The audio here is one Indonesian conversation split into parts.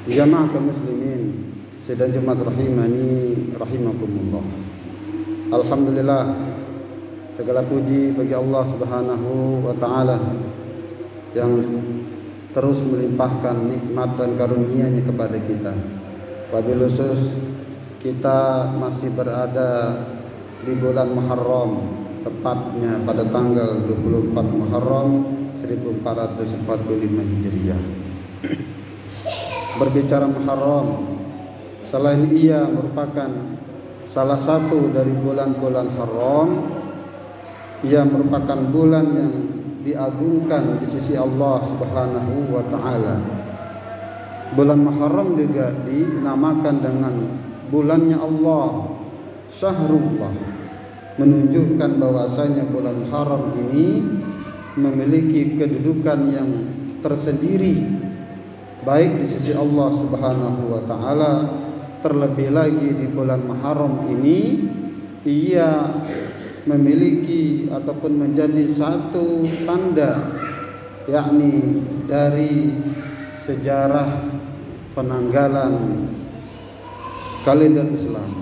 Jamaah kaum muslimin sidang Jumat rahimani rahimakumullah. Alhamdulillah, segala puji bagi Allah Subhanahu wa taala yang terus melimpahkan nikmat dan karunia-Nya kepada kita. Wabil khusus kita masih berada di bulan Muharram, tepatnya pada tanggal 24 Muharram 1445 Hijriah. Berbicara Muharram, selain ia merupakan salah satu dari bulan-bulan haram, ia merupakan bulan yang diagungkan di sisi Allah Subhanahu wa taala. Bulan Muharram juga dinamakan dengan bulannya Allah, Syahrullah, menunjukkan bahwasanya bulan haram ini memiliki kedudukan yang tersendiri baik di sisi Allah Subhanahu wa taala. Terlebih lagi di bulan Muharram ini ia memiliki ataupun menjadi satu tanda, yakni dari sejarah penanggalan kalender Islam.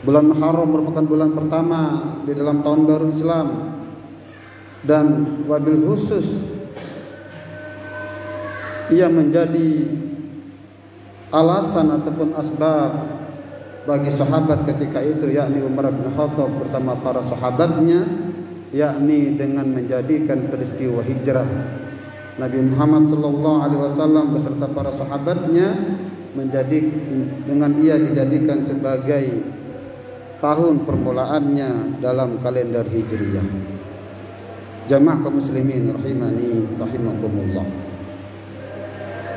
Bulan Muharram merupakan bulan pertama di dalam tahun baru Islam, dan wabil khusus ia menjadi alasan ataupun asbab bagi sahabat ketika itu, yakni Umar bin Khattab bersama para sahabatnya, yakni dengan menjadikan peristiwa hijrah Nabi Muhammad SAW beserta para sahabatnya dengan ia dijadikan sebagai tahun permulaannya dalam kalender Hijriyah. Jamaah kaum muslimin rahimani rahimakumullah.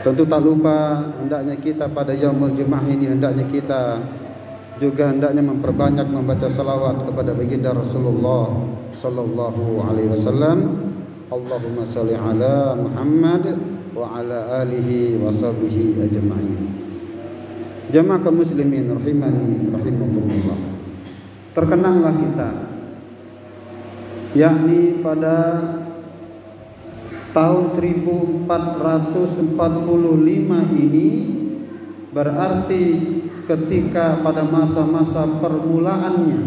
Tentu tak lupa hendaknya kita pada yaumul Jumat ini hendaknya memperbanyak membaca salawat kepada baginda Rasulullah sallallahu alaihi wasallam. Allahumma shalli ala Muhammad wa ala alihi wa sahbihi ajma'in. Jamaah kaum muslimin rahimani rahimakumullah. Terkenanglah kita, yakni pada tahun 1445 ini, berarti ketika pada masa-masa permulaannya,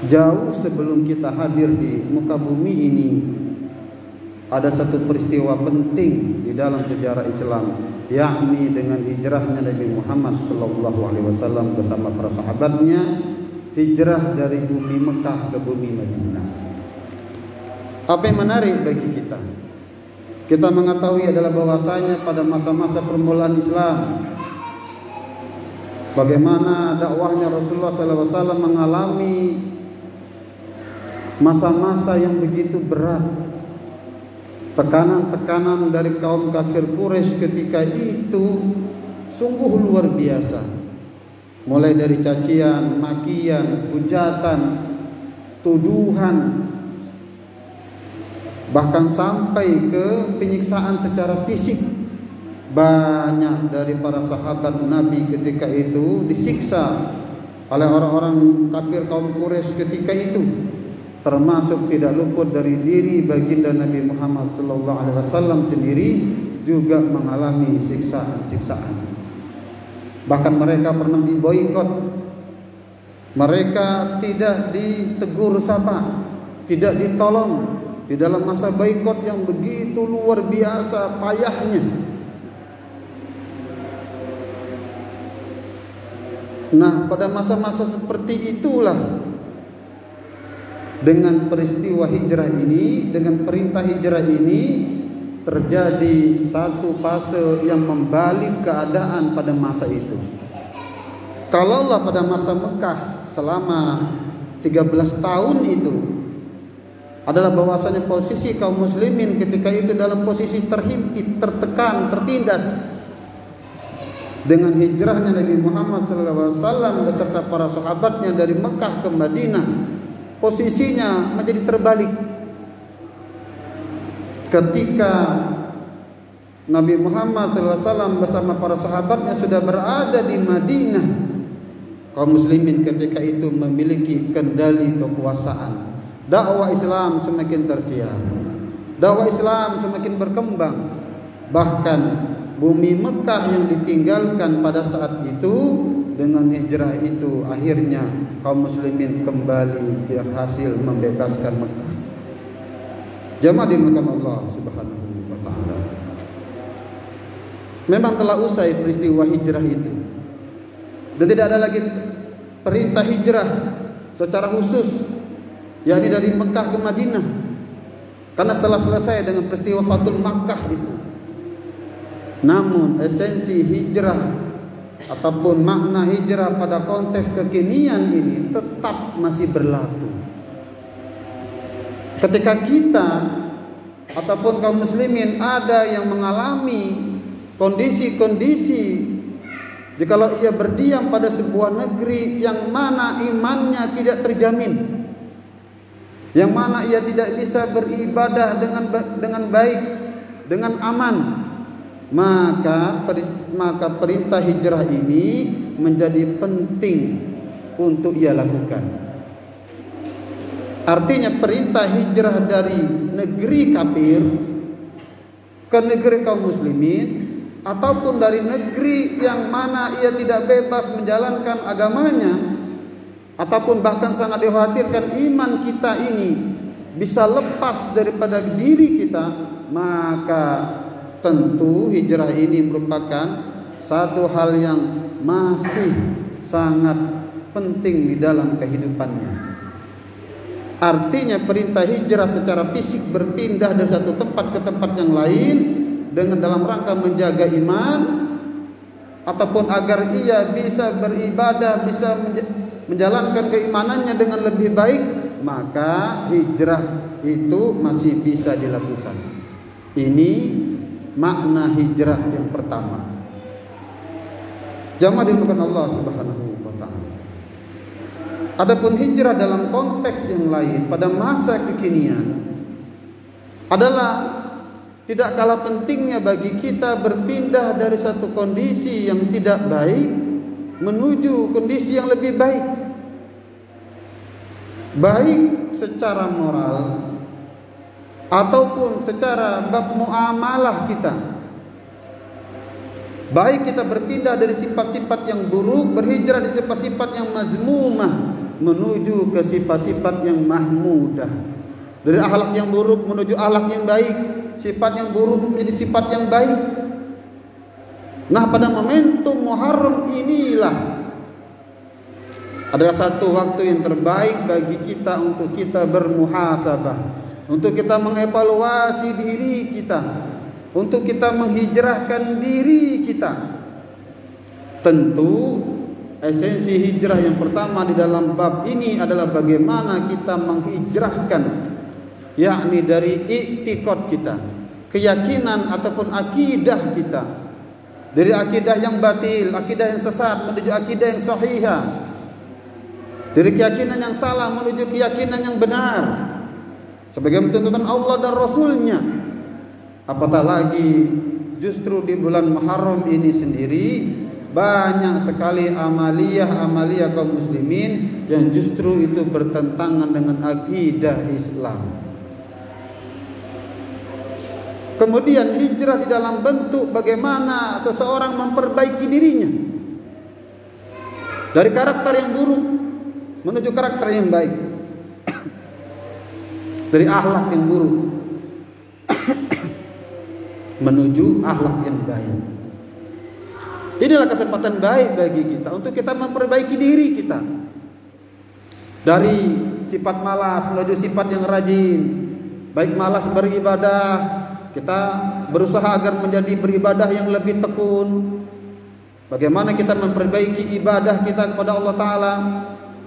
jauh sebelum kita hadir di muka bumi ini, ada satu peristiwa penting di dalam sejarah Islam, yakni dengan hijrahnya Nabi Muhammad SAW bersama para sahabatnya, hijrah dari bumi Mekah ke bumi Madinah. Apa yang menarik bagi kita mengetahui adalah bahwasanya pada masa-masa permulaan Islam, bagaimana dakwahnya Rasulullah SAW mengalami masa-masa yang begitu berat, tekanan-tekanan dari kaum kafir Quraisy ketika itu sungguh luar biasa, mulai dari cacian, makian, hujatan, tuduhan, bahkan sampai ke penyiksaan secara fisik. Banyak dari para sahabat Nabi ketika itu disiksa oleh orang-orang kafir kaum Quraisy ketika itu, termasuk tidak luput dari diri baginda Nabi Muhammad SAW sendiri juga mengalami siksaan-siksaan. Bahkan mereka pernah diboikot, mereka tidak ditegur sapa, tidak ditolong di dalam masa boikot yang begitu luar biasa payahnya. Nah, pada masa-masa seperti itulah, dengan peristiwa hijrah ini, dengan perintah hijrah ini, terjadi satu fase yang membalik keadaan pada masa itu. Kalaulah pada masa Mekah selama 13 tahun itu adalah bahwasanya posisi kaum muslimin ketika itu dalam posisi terhimpit, tertekan, tertindas. Dengan hijrahnya Nabi Muhammad SAW beserta para sahabatnya dari Mekah ke Madinah, posisinya menjadi terbalik. Ketika Nabi Muhammad SAW bersama para sahabatnya sudah berada di Madinah, kaum muslimin ketika itu memiliki kendali kekuasaan. Dakwah Islam semakin tersiar, dakwah Islam semakin berkembang, Bahkan bumi Mekah yang ditinggalkan pada saat itu, dengan hijrah itu akhirnya kaum muslimin kembali berhasil membebaskan Mekah. Jamaah dimuliakan Allah Subhanahu wa taala. Memang telah usai peristiwa hijrah itu, dan tidak ada lagi perintah hijrah secara khusus, yakni dari Mekah ke Madinah, karena setelah selesai dengan peristiwa Fathul Makkah itu. Namun esensi hijrah ataupun makna hijrah pada konteks kekinian ini tetap masih berlaku. Ketika kita ataupun kaum muslimin ada yang mengalami kondisi-kondisi jikalau ia berdiam pada sebuah negeri yang mana imannya tidak terjamin, yang mana ia tidak bisa beribadah dengan baik, dengan aman, maka perintah hijrah ini menjadi penting untuk ia lakukan. Artinya perintah hijrah dari negeri kafir ke negeri kaum muslimin, ataupun dari negeri yang mana ia tidak bebas menjalankan agamanya, ataupun bahkan sangat dikhawatirkan iman kita ini bisa lepas daripada diri kita, maka tentu hijrah ini merupakan satu hal yang masih sangat penting di dalam kehidupannya. Artinya perintah hijrah secara fisik berpindah dari satu tempat ke tempat yang lain dengan dalam rangka menjaga iman, ataupun agar ia bisa beribadah, bisa menjalankan keimanannya dengan lebih baik, maka hijrah itu masih bisa dilakukan. Ini makna hijrah yang pertama. Jamaah dimuliakan Allah Subhanahu wa taala. Adapun hijrah dalam konteks yang lain pada masa kekinian adalah tidak kalah pentingnya bagi kita berpindah dari satu kondisi yang tidak baik menuju kondisi yang lebih baik, baik secara moral ataupun secara bab muamalah kita. Baik kita berpindah dari sifat-sifat yang buruk, berhijrah dari sifat-sifat yang mazmumah menuju ke sifat-sifat yang mahmudah. Dari akhlak yang buruk menuju akhlak yang baik, sifat yang buruk menjadi sifat yang baik. Nah, pada momentum Muharram inilah adalah satu waktu yang terbaik bagi kita untuk kita bermuhasabah, untuk kita mengevaluasi diri kita, untuk kita menghijrahkan diri kita. Tentu esensi hijrah yang pertama di dalam bab ini adalah bagaimana kita menghijrahkan, yakni dari i'tiqad kita, keyakinan ataupun akidah kita, dari akidah yang batil, akidah yang sesat menuju akidah yang sahihah, dari keyakinan yang salah menuju keyakinan yang benar sebagai tuntutan Allah dan Rasulnya. Apatah lagi justru di bulan Muharram ini sendiri banyak sekali amaliyah kaum muslimin yang justru itu bertentangan dengan akidah Islam. Kemudian hijrah di dalam bentuk bagaimana seseorang memperbaiki dirinya dari karakter yang buruk menuju karakter yang baik, dari akhlak yang buruk menuju akhlak yang baik. Inilah kesempatan baik bagi kita untuk kita memperbaiki diri kita dari sifat malas menuju sifat yang rajin. Baik malas beribadah, kita berusaha agar menjadi beribadah yang lebih tekun. Bagaimana kita memperbaiki ibadah kita kepada Allah Ta'ala,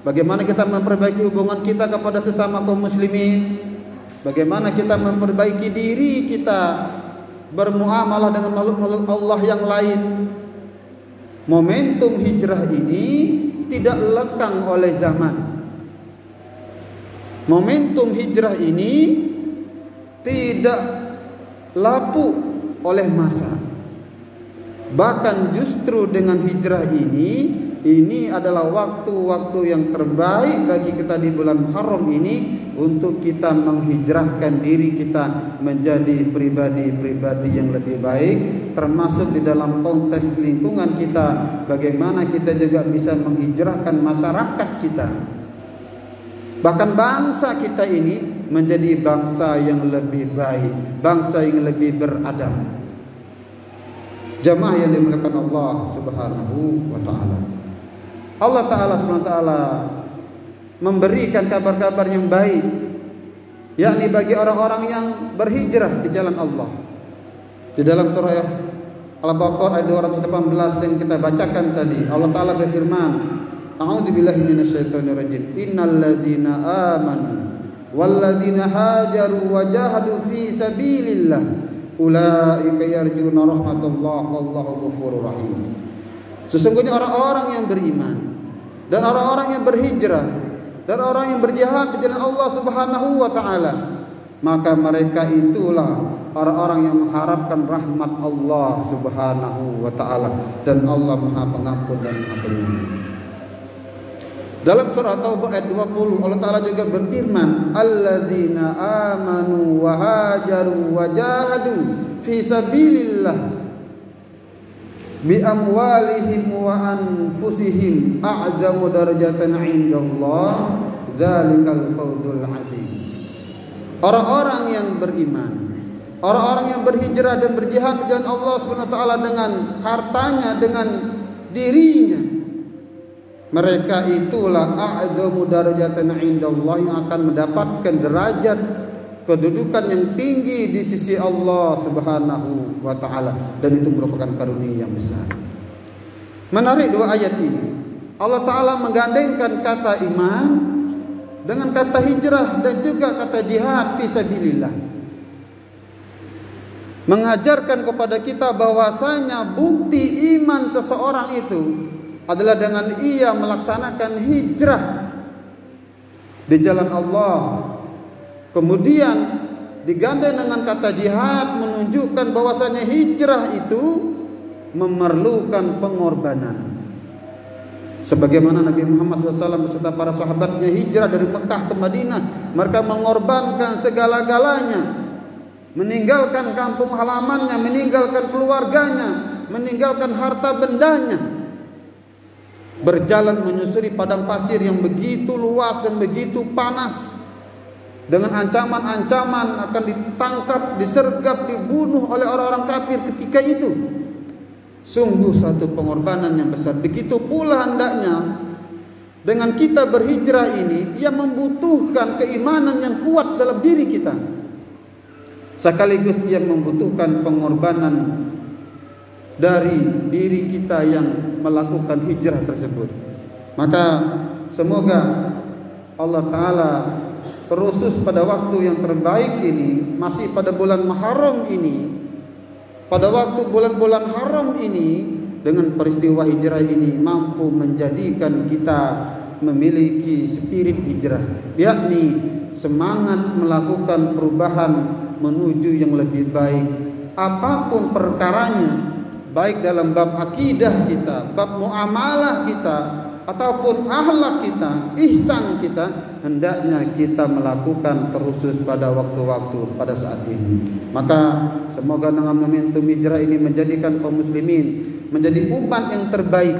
bagaimana kita memperbaiki hubungan kita kepada sesama kaum muslimin, bagaimana kita memperbaiki diri kita bermuamalah dengan makhluk-makhluk Allah yang lain. Momentum hijrah ini tidak lekang oleh zaman. Momentum hijrah ini tidak lapuk oleh masa. Bahkan justru dengan hijrah ini ini adalah waktu-waktu yang terbaik bagi kita di bulan Muharram ini untuk kita menghijrahkan diri kita menjadi pribadi-pribadi yang lebih baik, termasuk di dalam konteks lingkungan kita, bagaimana kita juga bisa menghijrahkan masyarakat kita, bahkan bangsa kita ini menjadi bangsa yang lebih baik, bangsa yang lebih beradab. Jamaah yang dimuliakan Allah Subhanahu wa taala. Allah taala Subhanahu wa taala memberikan kabar-kabar yang baik, yakni bagi orang-orang yang berhijrah di jalan Allah. Di dalam surah Al-Baqarah ayat 218 yang kita bacakan tadi, Allah taala berfirman, A'udzubillahi minasyaitonir rajim. Innal ladzina amanu wal ladzina hajaru wa jahadu fi sabilillah ulaika yarjuna rahmatullah wallahu ghafurur rahim. Sesungguhnya orang-orang yang beriman dan orang-orang yang berhijrah dan orang yang berjihad di jalan Allah Subhanahu wa taala, maka mereka itulah orang-orang yang mengharapkan rahmat Allah Subhanahu wa taala, dan Allah Maha Pengampun dan Maha Penyayang. Dalam surah Taubah ayat 20 Allah taala juga berfirman, alladzina amanu wa hajaru wa jahadu fi sabilillah bi amwalihim wa anfusihim a'zamu darajatan 'indallah dzalikal fawzul 'azim. Orang-orang yang beriman, orang-orang yang berhijrah dan berjihad di jalan Allah Subhanahu wa taala dengan hartanya, dengan dirinya, mereka itulah a'zamu darajatan 'indallah, yang akan mendapatkan derajat kedudukan yang tinggi di sisi Allah Subhanahu wa taala, dan itu merupakan karunia yang besar. Menarik dua ayat ini, Allah taala menggandengkan kata iman dengan kata hijrah dan juga kata jihad fi sabilillah, mengajarkan kepada kita bahwasanya bukti iman seseorang itu adalah dengan ia melaksanakan hijrah di jalan Allah. Kemudian digandeng dengan kata jihad, menunjukkan bahwasanya hijrah itu memerlukan pengorbanan. Sebagaimana Nabi Muhammad SAW beserta para sahabatnya hijrah dari Mekah ke Madinah, mereka mengorbankan segala-galanya, meninggalkan kampung halamannya, meninggalkan keluarganya, meninggalkan harta bendanya, berjalan menyusuri padang pasir yang begitu luas, yang begitu panas, dengan ancaman-ancaman akan ditangkap, disergap, dibunuh oleh orang-orang kafir ketika itu. Sungguh satu pengorbanan yang besar. Begitu pula hendaknya dengan kita berhijrah ini, ia membutuhkan keimanan yang kuat dalam diri kita, sekaligus ia membutuhkan pengorbanan dari diri kita yang melakukan hijrah tersebut. Maka semoga Allah taala terusus pada waktu yang terbaik ini, masih pada bulan Muharram ini, pada waktu bulan-bulan haram ini, dengan peristiwa hijrah ini mampu menjadikan kita memiliki spirit hijrah, yakni semangat melakukan perubahan menuju yang lebih baik, apapun perkaranya, baik dalam bab akidah kita, bab muamalah kita, ataupun akhlak kita, ihsan kita, hendaknya kita melakukan terusus pada waktu-waktu pada saat ini. Maka semoga dengan momentum hijrah ini menjadikan kaum muslimin menjadi umat yang terbaik,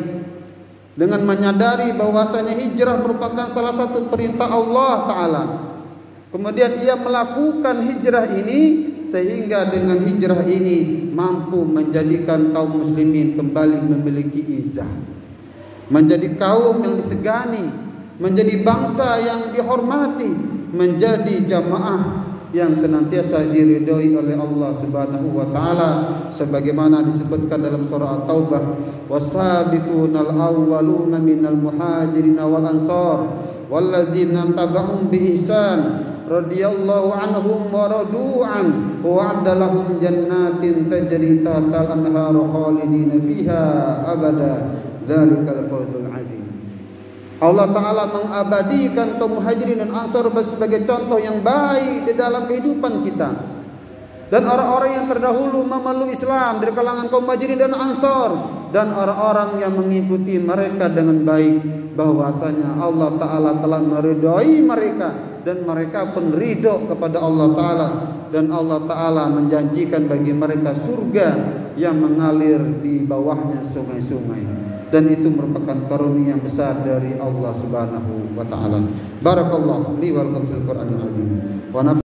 dengan menyadari bahwasanya hijrah merupakan salah satu perintah Allah taala. Kemudian ia melakukan hijrah ini sehingga dengan hijrah ini mampu menjadikan kaum muslimin kembali memiliki izzah, menjadi kaum yang disegani, menjadi bangsa yang dihormati, menjadi jamaah yang senantiasa diridhoi oleh Allah Subhanahu wa taala, sebagaimana disebutkan dalam surah At-Taubah, wasabiqunal awwaluna minal muhajirin wal ansar walladzina tabauhum bi ihsan radhiyallahu anhum wa radu an wa a'dalahum jannatin tajri tahtal anharu khalidina fiha abada dzalikal fawzul azim. Allah taala mengabadikan kaum muhajirin dan ansar sebagai contoh yang baik di dalam kehidupan kita, dan orang-orang yang terdahulu memeluk Islam dari kalangan kaum muhajirin dan ansar dan orang-orang yang mengikuti mereka dengan baik, bahwasanya Allah Ta'ala telah meridhai mereka dan mereka pun ridho kepada Allah Ta'ala, dan Allah Ta'ala menjanjikan bagi mereka surga yang mengalir di bawahnya sungai-sungai, dan itu merupakan karunia yang besar dari Allah Subhanahu wa Ta'ala. Barakallahu li wa lakum fil Qur'anil azim wa